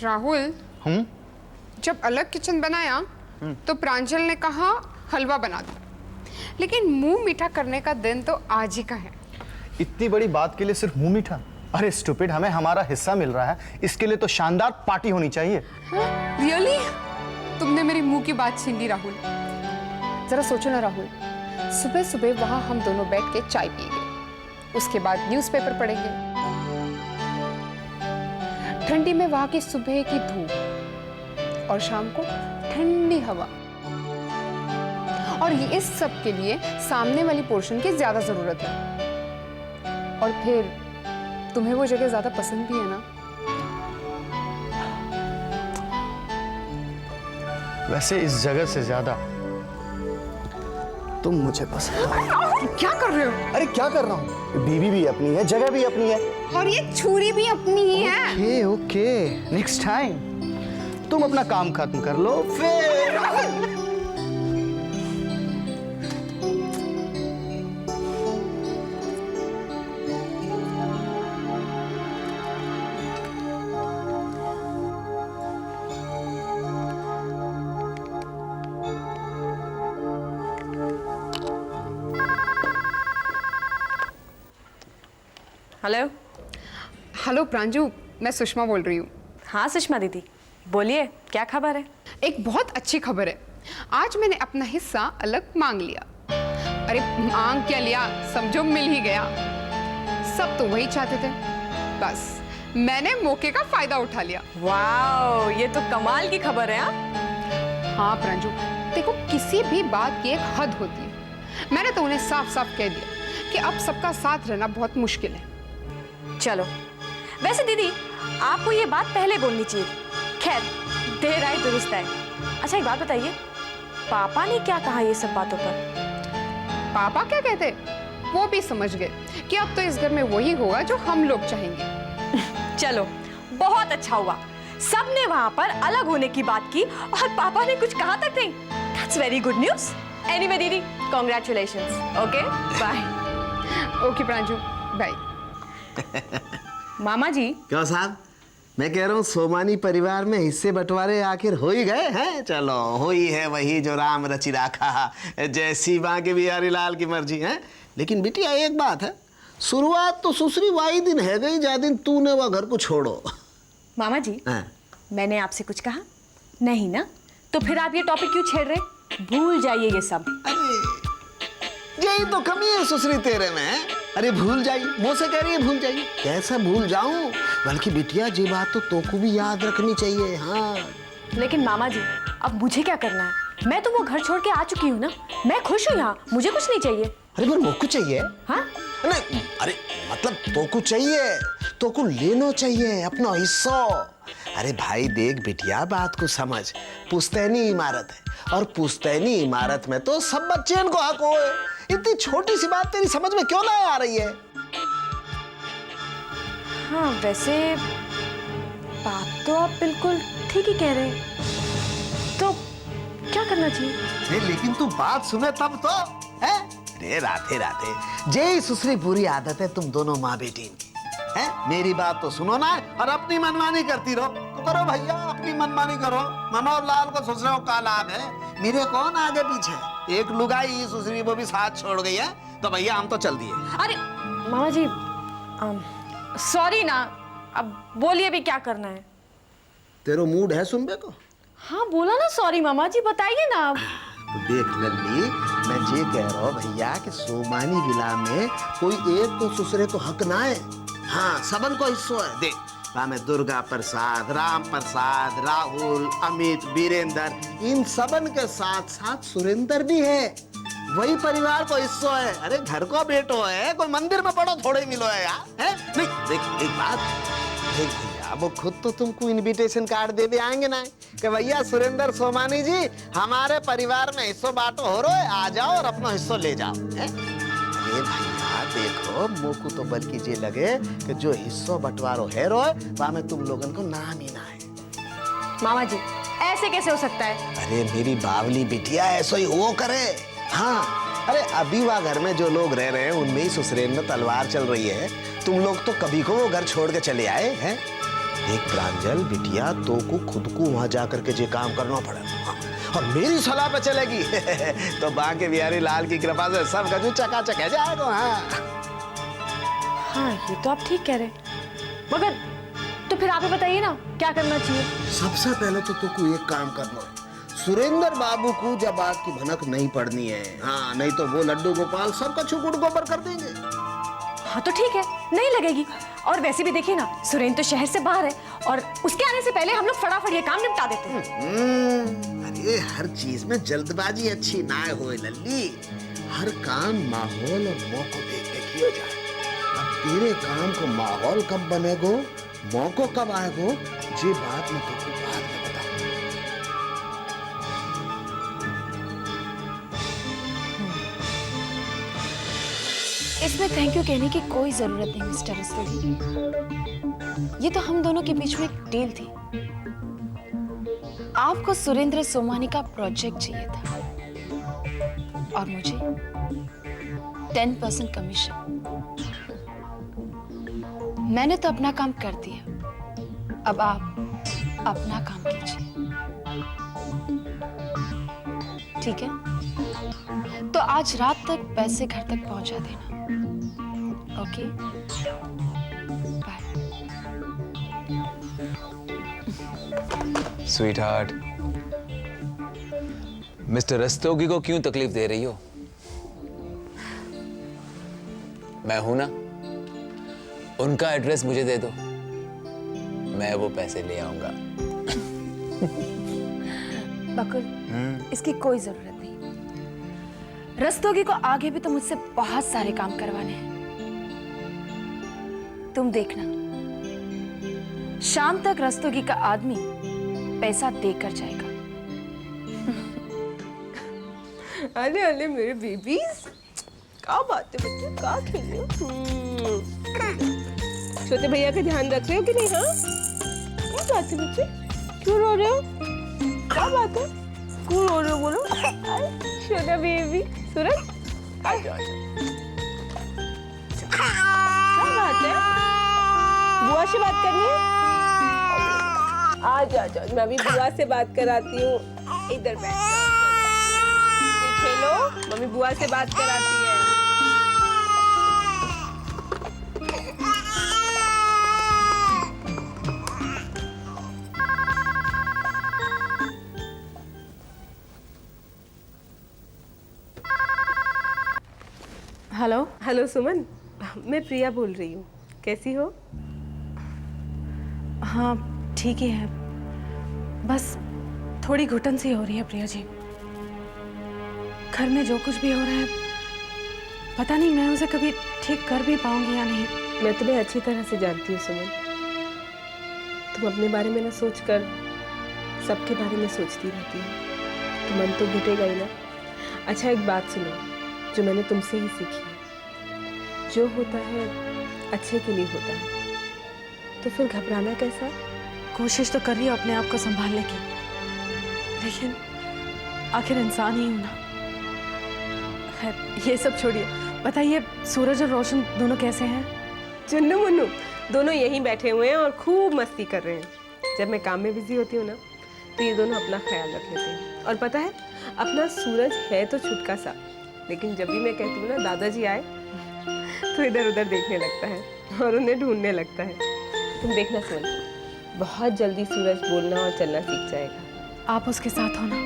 राहुल, जब अलग किचन बनाया तो प्रांजल ने कहा हलवा बना दो, लेकिन मुंह मीठा करने का दिन तो आज ही का है। इतनी बड़ी बात के लिए सिर्फ मुंह मीठा? अरे स्टूपिड, हमें हमारा हिस्सा मिल रहा है, इसके लिए तो शानदार पार्टी होनी चाहिए। रियली? तुमने मेरी मुंह की बात छीन ली राहुल। जरा सोचो ना राहुल, सुबह सुबह वहां हम दोनों बैठ के चाय पिएंगे, उसके बाद न्यूज़पेपर पढ़ेंगे, ठंडी में वहां की सुबह की धूप और शाम को ठंडी हवा, और ये इस सब के लिए सामने वाली पोर्शन की ज्यादा जरूरत है। और फिर तुम्हें वो जगह ज्यादा पसंद भी है ना? वैसे इस जगह से ज्यादा तुम मुझे पसंद हो। क्या कर रहे हो? अरे क्या कर रहा हूँ? बीवी भी अपनी है, जगह भी अपनी है, और ये छुरी भी अपनी ही है। ओके ओके, नेक्स्ट टाइम तुम अपना काम खत्म कर लो फिर। हेलो। हेलो प्रांजू, मैं सुषमा बोल रही हूँ। हाँ सुषमा दीदी, बोलिए क्या खबर है? एक बहुत अच्छी खबर है, आज मैंने अपना हिस्सा अलग मांग लिया। अरे मांग क्या लिया, समझो मिल ही गया। सब तो वही चाहते थे, बस मैंने मौके का फायदा उठा लिया। वाओ, ये तो कमाल की खबर है। हाँ हाँ प्रांजू, देखो किसी भी बात की एक हद होती है। मैंने तो उन्हें साफ साफ कह दिया कि अब सबका साथ रहना बहुत मुश्किल है। चलो, वैसे दीदी आपको ये बात पहले बोलनी चाहिए। खैर, देर आए दुरुस्त आए। अच्छा एक बात बताइए, पापा ने क्या कहा ये सब बातों पर? पापा क्या कहते, वो भी समझ गए कि अब तो इस घर में वही होगा जो हम लोग चाहेंगे। चलो बहुत अच्छा हुआ, सबने वहां पर अलग होने की बात की और पापा ने कुछ कहा तक नहीं। That's very good news. Anyway दीदी, congratulations. Okay bye. Okay Pranju, bye. मामा जी। क्यों साहब, मैं कह रहा हूँ सोमानी परिवार में हिस्से बंटवारे आखिर हो ही गए हैं। चलो, हो ही है वही जो राम रचि राखा, जैसी बां के बिहारी लाल की मर्जी है। लेकिन बिटिया एक बात है, शुरुआत तो सुसरी वाही दिन है गई जा दिन तूने वह घर को छोड़ो। मामा जी, मैंने आपसे कुछ कहा नहीं ना, तो फिर आप ये टॉपिक क्यों छेड़ रहे? भूल जाइए ये सब। अरे यही तो कमी है सुसरी तेरे में। अरे भूल जाइए, मुँह से कह रही है भूल जाइए, कैसा भूल जाऊं? बल्कि बिटिया ये बात तो को भी याद रखनी चाहिए। हाँ लेकिन मामा जी, अब मुझे क्या करना है? मैं तो वो घर छोड़ के आ चुकी हूँ ना, मैं खुश हूँ यहाँ, मुझे कुछ नहीं चाहिए। अरे पर मोको चाहिए। हाँ नहीं, अरे मतलब तोको चाहिए, तोको लेनो चाहिए अपना हिस्सा। अरे भाई देख बिटिया, बात को समझ, पुश्तैनी इमारत है और पुश्तैनी इमारत में तो सब बच्चे को हक हो। इतनी छोटी सी बात तेरी समझ में क्यों ना आ रही है? हाँ वैसे बात तो आप बिल्कुल ठीक ही कह रहे हैं, तो क्या करना चाहिए? लेकिन तू बात सुने तब तो है। अरे राधे राधे, जय सुसरी बुरी आदत है तुम दोनों माँ बेटी की है। मेरी बात तो सुनो ना, और अपनी मनमानी करती रहो तो करो भैया, अपनी मनमानी करो। मनोहर लाल को सुसरे को का लाभ है, मेरे कौन आगे पीछे। एक लुगाई सुसरी वो भी साथ छोड़ गई है, तो भैया हम तो चल दिए। अरे मामा जी, सॉरी ना, अब बोलिए भी क्या करना है? तेरो मूड है सुनबे को? हाँ बोला ना सॉरी मामा जी, बताइए ना। तो देख लल्ली, मैं ये कह रहा हूँ भैया कि सोमानी विला में कोई एक तो सुसरे को हक ना है। हाँ सबन को हिस्सा है। देख में दुर्गा प्रसाद, राम प्रसाद, राहुल, अमित, वीरेंद्र, इन सबन के साथ साथ सुरेंद्र भी है, वही परिवार को हिस्सा है। अरे घर को बेटो है, कोई मंदिर में पड़ो थोड़े मिलो है यार, है नहीं? देख एक बात, देख भैया वो खुद तो तुमको इनविटेशन कार्ड दे दे आएंगे ना कि भैया सुरेंद्र सोमानी जी हमारे परिवार में हिस्सा बांटो हो रहे, आ जाओ और अपना हिस्सा ले जाओ है? अरे भैया देखो, मोको तो बल्कि ये लगे कि जो हिस्सा बंटवारो है रोए वहां में तुम लोगन को नाम ही ना है। मामा जी ऐसे कैसे हो सकता है? अरे मेरी बावली बिटिया, ऐसा ही वो करे। हाँ अरे अभी वह घर में जो लोग रह रहे हैं उनमें ही ससुरेल में तलवार चल रही है। तुम लोग तो कभी को वो घर छोड़ के चले आए हैं। देख प्रांजल बिटिया, तो को खुद को वहां जाकर के जे काम करना पड़ेगा, हाँ। और मेरी सलाह पे चलेगी तो बांके बिहारी लाल की कृपा से सब कछु चकाचक है जाएगा। हाँ ये तो आप ठीक कह रहे, मगर तो फिर आप ही बताइए ना क्या करना चाहिए। सबसे पहले तो तुमको एक काम करना है, सुरेंद्र बाबू को जब बात की भनक नहीं पड़नी है, हाँ, नहीं तो वो लड्डू गोपाल सबका छुकुट गोबर कर देंगे। हाँ तो ठीक है, नहीं लगेगी। और वैसे भी देखिए ना, सुरेंद्र तो शहर से बाहर है और उसके आने से पहले हम लोग फटाफट ये काम निपटा देते हैं। अरे हर चीज में जल्दबाजी अच्छी ना हो लल्ली, हर काम माहौल और मौको देख के किया जाए। अब तेरे काम को माहौल कब बनेगो, मौको कब आएगो, ये बात मैं तुमको बाद में बताऊंगा। इसमें थैंक यू कहने की कोई जरूरत नहीं मिस्टर रस्तोगी। ये तो हम दोनों के बीच में एक डील थी। आपको सुरेंद्र सोमानी का प्रोजेक्ट चाहिए था और मुझे 10% कमीशन। मैंने तो अपना काम कर दिया, अब आप अपना काम कीजिए, ठीक है? तो आज रात तक पैसे घर तक पहुंचा देना, okay? Bye. Sweetheart, mister Rastogi को क्यों तकलीफ दे रही हो? मैं हूं ना, उनका एड्रेस मुझे दे दो, मैं वो पैसे ले आऊंगा। बकुल, इसकी कोई जरूरत नहीं। रस्तोगी को आगे भी तो मुझसे बहुत सारे काम करवाने हैं। तुम देखना, शाम तक रस्तोगी का आदमी पैसा देकर जाएगा। अरे अरे मेरे बेबीज, क्या बात है बच्चे, क्या खेल रहे हो? छोटे भैया का ध्यान रख रहे हो कि नहीं? हाँ, क्या बात है बच्चे, क्यों रो रहे हो? क्या बात है, क्यों रो रहे हो बोलो? छोटा बेबी सूरज, आ जाओ। क्या बात है, बुआ से बात करनी है? आ जाओ, मैं अभी बुआ से बात कराती हूँ। इधर बैठ जाओ, खेलो, मम्मी बुआ से बात कराती है। हेलो। हेलो सुमन, मैं प्रिया बोल रही हूँ, कैसी हो? हाँ ठीक ही है, बस थोड़ी घुटन सी हो रही है प्रिया जी। घर में जो कुछ भी हो रहा है, पता नहीं मैं उसे कभी ठीक कर भी पाऊंगी या नहीं। मैं तुम्हें अच्छी तरह से जानती हूँ सुमन, तुम अपने बारे में ना सोचकर सबके बारे में सोचती रहती हो, तो मन तो घुटेगा ही ना। अच्छा एक बात सुनो, जो मैंने तुमसे ही सीखी है, जो होता है अच्छे के लिए होता है, तो फिर घबराना कैसा? कोशिश तो कर रही हूँ अपने आप को संभालने की, लेकिन आखिर इंसान ही हूं ना। खैर ये सब छोड़िए, बताइए सूरज और रोशन दोनों कैसे हैं? चुन्नू मुन्नू दोनों यहीं बैठे हुए हैं और खूब मस्ती कर रहे हैं। जब मैं काम में बिजी होती हूँ ना, तो ये दोनों अपना ख्याल रख लेते हैं। और पता है, अपना सूरज है तो छुटका सा, लेकिन जब भी मैं कहती हूँ ना दादाजी आए, तो इधर उधर देखने लगता है और उन्हें ढूंढने लगता है। तुम देखना सुन, बहुत जल्दी सूरज बोलना और चलना सीख जाएगा। आप उसके साथ हो ना,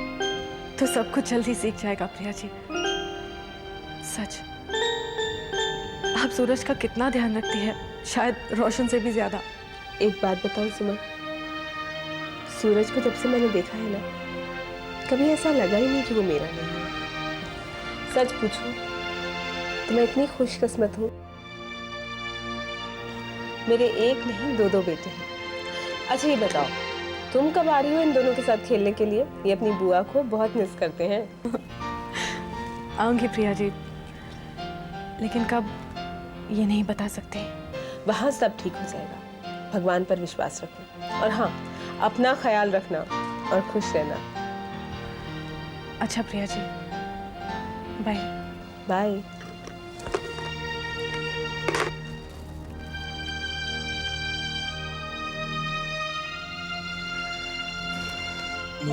तो सब कुछ जल्दी सीख जाएगा प्रिया जी। सच, आप सूरज का कितना ध्यान रखती है, शायद रोशन से भी ज्यादा। एक बात बताऊं सुमन, सूरज को जब से मैंने देखा है ना, कभी ऐसा लगा ही नहीं कि वो मेरा नहीं है। सच पूछो तो मैं इतनी खुशकिस्मत हूँ, मेरे एक नहीं दो बेटे हैं। अच्छा ये बताओ, तुम कब आ रही हो इन दोनों के साथ खेलने के लिए? ये अपनी बुआ को बहुत मिस करते हैं। आऊंगी प्रिया जी, लेकिन कब ये नहीं बता सकते। वहाँ सब ठीक हो जाएगा, भगवान पर विश्वास रखो, और हाँ अपना ख्याल रखना और खुश रहना। अच्छा प्रिया जी, बाय। बाय। सुमन,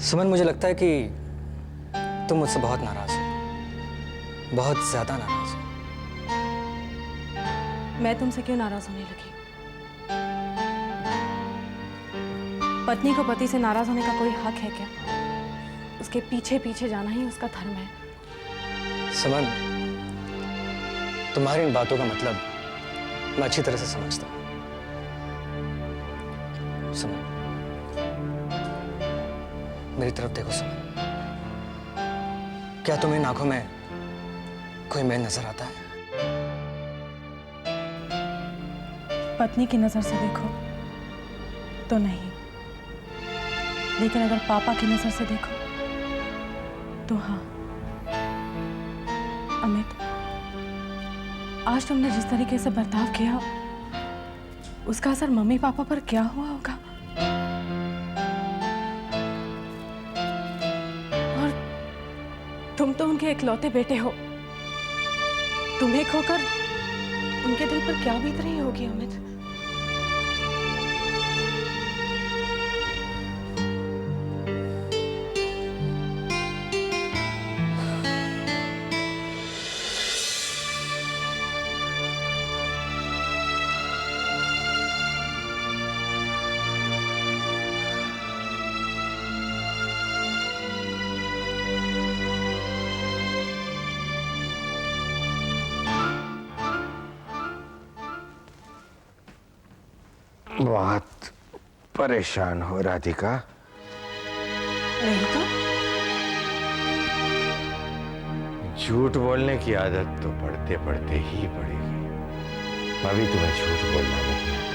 सुमन, मुझे लगता है कि तुम मुझसे बहुत नाराज हो, बहुत ज्यादा नाराज हो। मैं तुमसे क्यों नाराज होने लगी? पत्नी को पति से नाराज होने का कोई हक है क्या? उसके पीछे पीछे जाना ही उसका धर्म है। सुमन, तुम्हारी इन बातों का मतलब मैं अच्छी तरह से समझता हूं। सुमन, मेरी तरफ देखो सुमन, क्या तुम्हें इन आंखों में कोई मेल नजर आता है? पत्नी की नजर से देखो तो नहीं, लेकिन अगर पापा की नजर से देखो तो हाँ। अमित, आज तुमने जिस तरीके से बर्ताव किया उसका असर मम्मी पापा पर क्या हुआ होगा? और तुम तो उनके इकलौते बेटे हो, तुम्हें खोकर उनके दिल पर क्या बीत रही होगी अमित? बहुत परेशान हो राधिका। नहीं तो झूठ बोलने की आदत तो पढ़ते पढ़ते ही पड़ेगी। अभी तुम्हें झूठ बोलना नहीं आता।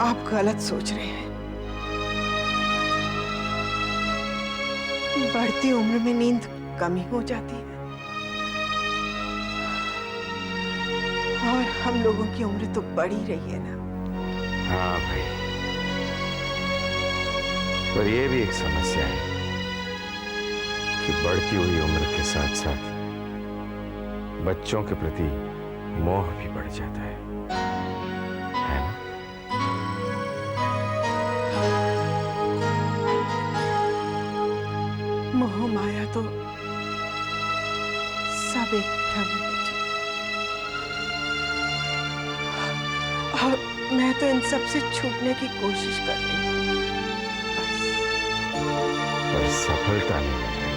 आप गलत सोच रहे हैं। बढ़ती उम्र में नींद कमी हो जाती है और हम लोगों की उम्र तो बढ़ी रही है ना। हाँ भाई, पर यह भी एक समस्या है कि बढ़ती हुई उम्र के साथ साथ बच्चों के प्रति मोह भी बढ़ जाता है ना? मोह माया तो सब एक भ्रम है जी। और मैं तो इन सब से छूटने की कोशिश कर रही हूँ, पर सफलता नहीं मिल रही।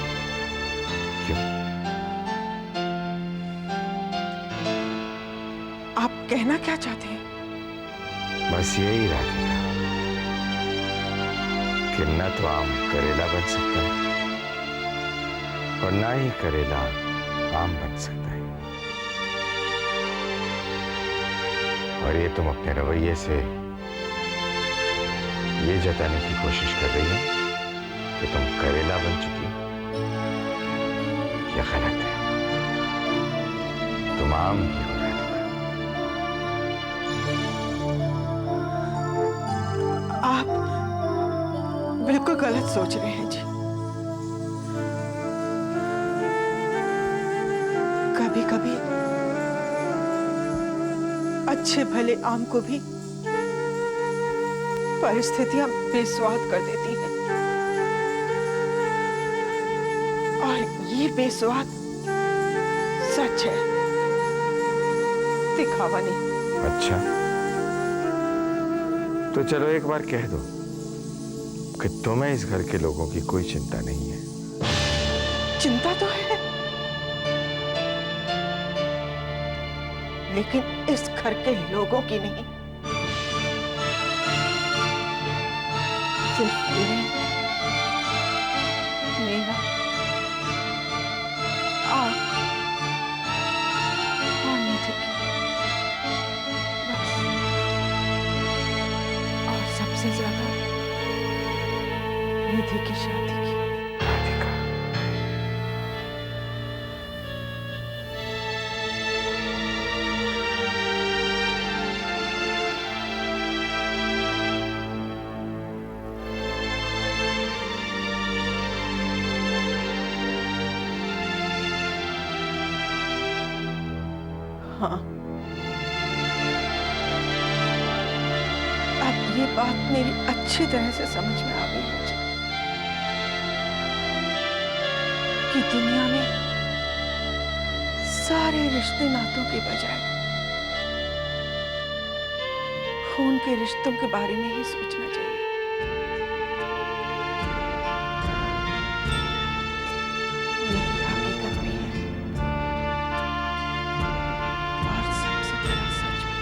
क्यों? आप कहना क्या चाहते हैं? बस यही राधिका कि न तो आम करेला बन सकता है और ना ही करेला आम बन सकता है। और ये तुम अपने रवैये से ये जताने की कोशिश कर रही हो कि तुम करेला बन चुकी हो। यह गलत है, तुम आम ही हो राधिका। आप बिल्कुल गलत सोच रहे हैं जी। कभी कभी अच्छे भले आम को भी परिस्थितियां बेस्वाद कर देती हैं और ये बेस्वाद सच है, दिखावा नहीं। अच्छा, तो चलो एक बार कह दो कि तुम्हें इस घर के लोगों की कोई चिंता नहीं है। चिंता तो है, लेकिन इस घर के लोगों की नहीं। सिर्फ मेरा और नीचे की, बस। और सबसे ज्यादा निधि की शादी की। राधिका, हाँ, अब ये बात मेरी अच्छी तरह से समझ में आ गई है मुझे कि दुनिया में सारे रिश्ते नातों के बजाय खून के रिश्तों के बारे में ही सोचना चाहिए। यही हकीकत भी है और सबसे बड़ा सच भी।